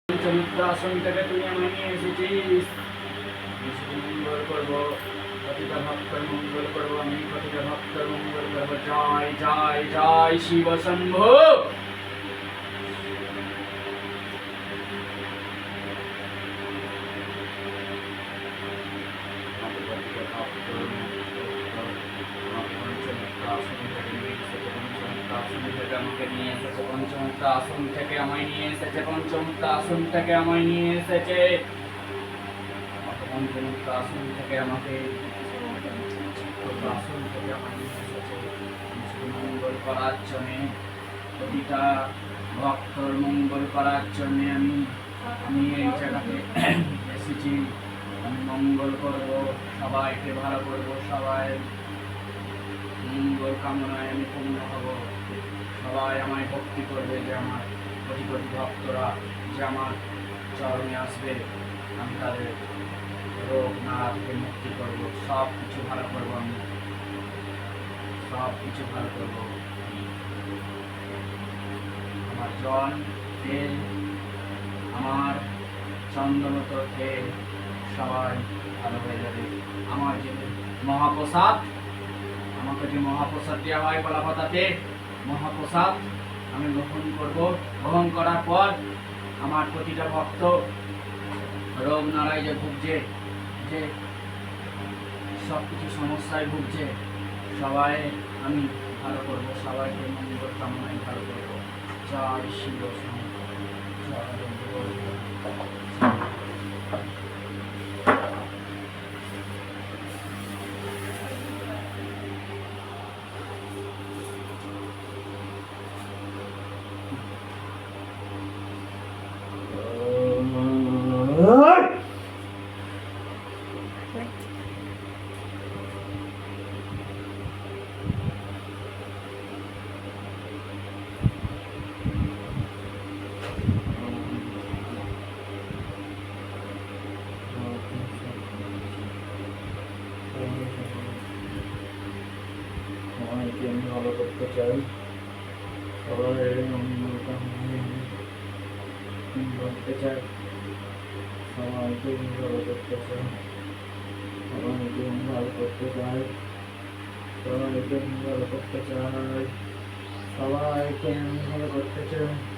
আসন থেকে তুই আমায় নিয়ে এসেছিস, মঙ্গল করবো, প্রতিটা ভক্তের মঙ্গল করবো, আমি প্রতিটা ভক্তের মঙ্গল করবো। জয় জয় জয় শিব শম্ভু। আমাকে নিয়ে এসেছে পঞ্চমুক্তা আসন থেকে, আমায় নিয়ে এসেছে পঞ্চমুক্তা আসন থেকে, আমায় নিয়ে এসেছে পঞ্চমুক্তা আসন থেকে, আমাকে আসন থেকে আমায় নিয়ে এসেছে মঙ্গল করার জন্যে, প্রতিটা ভক্তর মঙ্গল করার জন্যে আমি এই জায়গাতে এসেছি। আমি মঙ্গল করব, সবাইকে ভালো করব, সবাই মঙ্গল কামনায় আমি পূর্ণ হব। সবাই আমায় ভক্তি করবে, যে আমার কোটি কোটি ভক্তরা যে আমার চরণে আসবে, আমি তাদের রোগ না থেকে মুক্তি করব, সব কিছু ভালো করবো, আমি সব কিছু ভালো করবো। আমার জল তেল, আমার চন্দ্রমত তেল সবাই ভালো হয়ে যাবে। আমার যে মহাপ্রসাদ, আমাকে যে মহাপ্রসাদ দেওয়া হয় কলা পাতাতে, মহাপ্রসাদ আমি গ্রহণ করব। গ্রহণ করার পর আমার প্রতিটা ভক্ত রোগ নারায় যে ভুগছে, যে সব কিছু সমস্যায় ভুগছে, সবাই আমি ভালো করবো, সবাইকে মঙ্গল কামনায় ভালো করবো। জয় শিব শম্ভু, সবাইকে আমি ভালো করতে চাই, সবাই মঙ্গল কামনায় করতে চাই, সবাইকে আমি ভালো করতে চাই, সবাইকে আমি ভালো করতে চাই, সবাইকে আমি ভালো করতে চাই, সবাইকে আমি ভালো করতে চাই।